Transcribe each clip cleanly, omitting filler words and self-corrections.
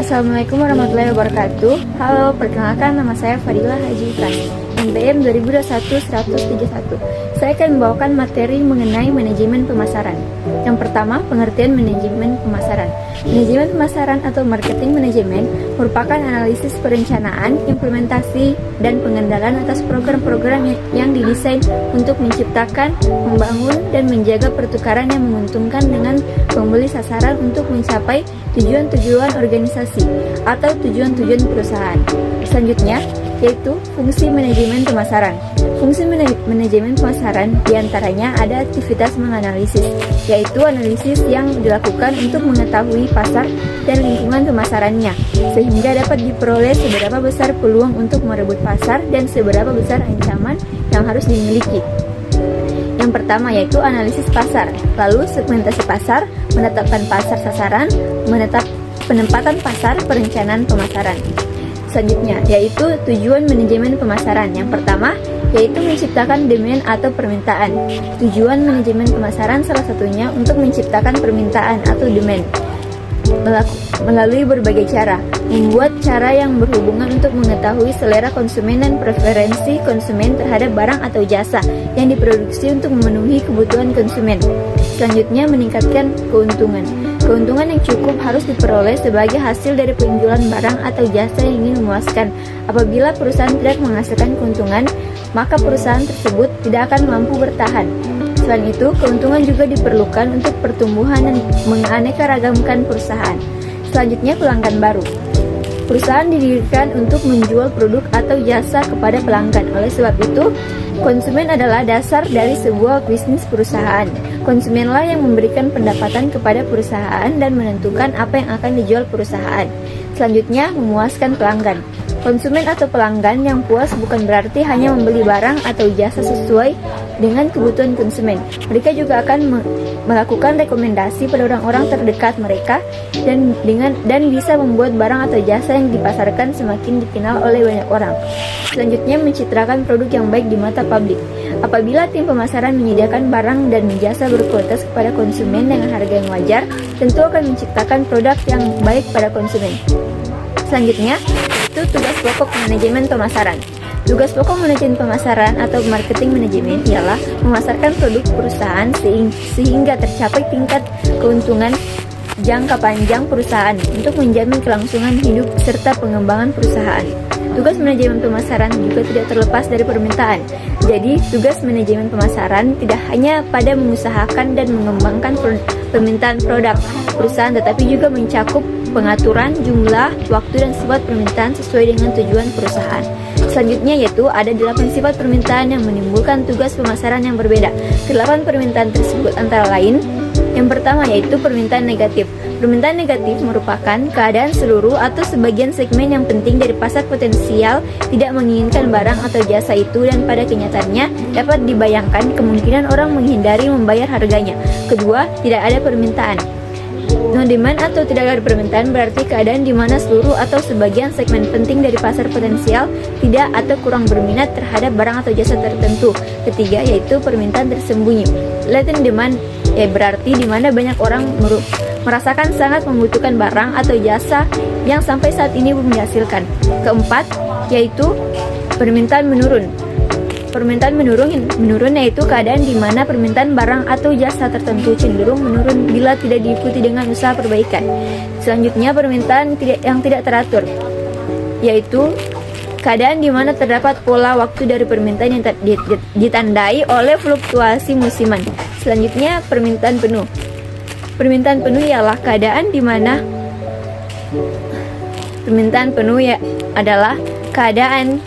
Assalamualaikum warahmatullahi wabarakatuh. Halo, perkenalkan nama saya Fadila Haji Ikran, NPM 2021-131. Saya akan membawakan materi mengenai manajemen pemasaran. Yang pertama, pengertian manajemen pemasaran. Manajemen pemasaran atau marketing manajemen merupakan analisis perencanaan, implementasi, dan pengendalian atas program-program yang didesain untuk menciptakan, membangun, dan menjaga pertukaran yang menguntungkan dengan pembeli sasaran untuk mencapai tujuan-tujuan organisasi atau tujuan-tujuan perusahaan. Selanjutnya, yaitu fungsi manajemen pemasaran. Fungsi manajemen pemasaran diantaranya ada aktivitas menganalisis, yaitu analisis yang dilakukan untuk mengetahui pasar dan lingkungan pemasarannya, sehingga dapat diperoleh seberapa besar peluang untuk merebut pasar dan seberapa besar ancaman yang harus dimiliki. Yang pertama yaitu analisis pasar, lalu segmentasi pasar, menetapkan pasar sasaran, penempatan pasar, perencanaan pemasaran. Selanjutnya yaitu tujuan manajemen pemasaran. Yang pertama yaitu menciptakan demand atau permintaan. Tujuan manajemen pemasaran salah satunya untuk menciptakan permintaan atau demand melalui berbagai cara. Membuat cara yang berhubungan untuk mengetahui selera konsumen dan preferensi konsumen terhadap barang atau jasa yang diproduksi untuk memenuhi kebutuhan konsumen. Selanjutnya, meningkatkan keuntungan. Keuntungan yang cukup harus diperoleh sebagai hasil dari penjualan barang atau jasa yang ingin memuaskan. Apabila perusahaan tidak menghasilkan keuntungan, maka perusahaan tersebut tidak akan mampu bertahan. Selain itu, keuntungan juga diperlukan untuk pertumbuhan dan menganeka-ragamkan perusahaan. Selanjutnya, pelanggan baru. Perusahaan didirikan untuk menjual produk atau jasa kepada pelanggan. Oleh sebab itu, konsumen adalah dasar dari sebuah bisnis perusahaan. Konsumenlah yang memberikan pendapatan kepada perusahaan dan menentukan apa yang akan dijual perusahaan. Selanjutnya, memuaskan pelanggan. Konsumen atau pelanggan yang puas bukan berarti hanya membeli barang atau jasa sesuai dengan kebutuhan konsumen. Mereka juga akan melakukan rekomendasi pada orang-orang terdekat mereka dan bisa membuat barang atau jasa yang dipasarkan semakin dikenal oleh banyak orang. Selanjutnya, mencitrakan produk yang baik di mata publik. Apabila tim pemasaran menyediakan barang dan jasa berkualitas kepada konsumen dengan harga yang wajar, tentu akan menciptakan produk yang baik pada konsumen. Selanjutnya, itu tugas pokok manajemen pemasaran. Tugas pokok manajemen pemasaran atau marketing manajemen ialah memasarkan produk perusahaan sehingga tercapai tingkat keuntungan jangka panjang perusahaan untuk menjamin kelangsungan hidup serta pengembangan perusahaan. Tugas manajemen pemasaran juga tidak terlepas dari permintaan. Jadi, tugas manajemen pemasaran tidak hanya pada mengusahakan dan mengembangkan permintaan produk perusahaan, tetapi juga mencakup pengaturan jumlah, waktu, dan sifat permintaan sesuai dengan tujuan perusahaan. Selanjutnya yaitu ada 8 sifat permintaan yang menimbulkan tugas pemasaran yang berbeda. 8 permintaan tersebut antara lain, yang pertama yaitu permintaan negatif. Permintaan negatif merupakan keadaan seluruh atau sebagian segmen yang penting dari pasar potensial tidak menginginkan barang atau jasa itu dan pada kenyataannya dapat dibayangkan kemungkinan orang menghindari membayar harganya. Kedua, tidak ada permintaan. Non-demand atau tidak ada permintaan berarti keadaan di mana seluruh atau sebagian segmen penting dari pasar potensial tidak atau kurang berminat terhadap barang atau jasa tertentu. Ketiga, yaitu permintaan tersembunyi. Latent demand berarti di mana banyak orang merasakan sangat membutuhkan barang atau jasa yang sampai saat ini belum dihasilkan. Keempat, yaitu permintaan menurun. Permintaan menurun yaitu keadaan di mana permintaan barang atau jasa tertentu cenderung menurun bila tidak diikuti dengan usaha perbaikan. Selanjutnya, permintaan yang tidak teratur, yaitu keadaan di mana terdapat pola waktu dari permintaan yang ditandai oleh fluktuasi musiman. Selanjutnya, permintaan penuh. Permintaan penuh ialah keadaan di mana permintaan penuh adalah keadaan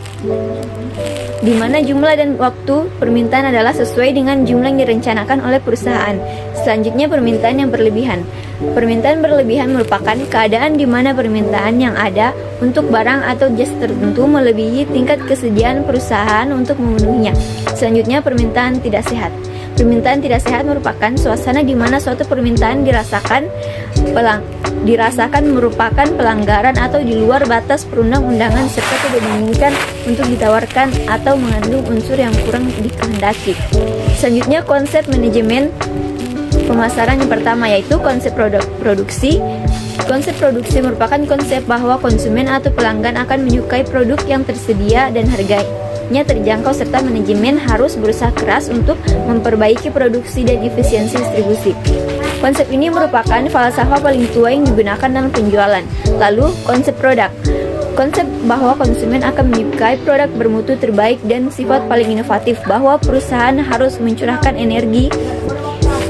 di mana jumlah dan waktu permintaan adalah sesuai dengan jumlah yang direncanakan oleh perusahaan. Selanjutnya, permintaan yang berlebihan. Permintaan berlebihan merupakan keadaan di mana permintaan yang ada untuk barang atau jasa tertentu melebihi tingkat kesediaan perusahaan untuk memenuhinya. Selanjutnya, permintaan tidak sehat. Permintaan tidak sehat merupakan suasana di mana suatu permintaan dirasakan merupakan pelanggaran atau di luar batas perundang-undangan serta tidak dimungkinkan untuk ditawarkan atau mengandung unsur yang kurang dikehendaki. Selanjutnya, konsep manajemen pemasaran yang pertama yaitu konsep produksi. Konsep produksi merupakan konsep bahwa konsumen atau pelanggan akan menyukai produk yang tersedia dan harganya terjangkau, serta manajemen harus berusaha keras untuk memperbaiki produksi dan efisiensi distribusi. Konsep ini merupakan falsafah paling tua yang digunakan dalam penjualan. Lalu, konsep produk. Konsep bahwa konsumen akan menyukai produk bermutu terbaik dan sifat paling inovatif, bahwa perusahaan harus mencurahkan energi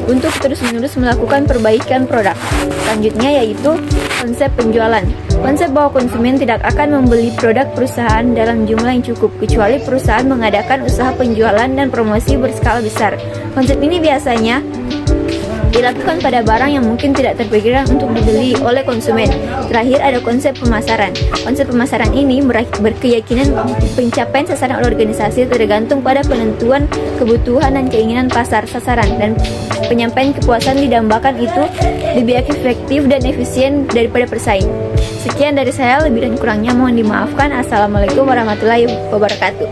untuk terus-menerus melakukan perbaikan produk. Selanjutnya yaitu konsep penjualan. Konsep bahwa konsumen tidak akan membeli produk perusahaan dalam jumlah yang cukup, kecuali perusahaan mengadakan usaha penjualan dan promosi berskala besar. Konsep ini biasanya dilakukan pada barang yang mungkin tidak terpikirkan untuk dibeli oleh konsumen. Terakhir ada konsep pemasaran. Konsep pemasaran ini berkeyakinan pencapaian sasaran organisasi tergantung pada penentuan kebutuhan dan keinginan pasar sasaran, dan penyampaian kepuasan didambakan itu lebih efektif dan efisien daripada bersaing. Sekian dari saya, lebih dan kurangnya mohon dimaafkan. Assalamualaikum warahmatullahi wabarakatuh.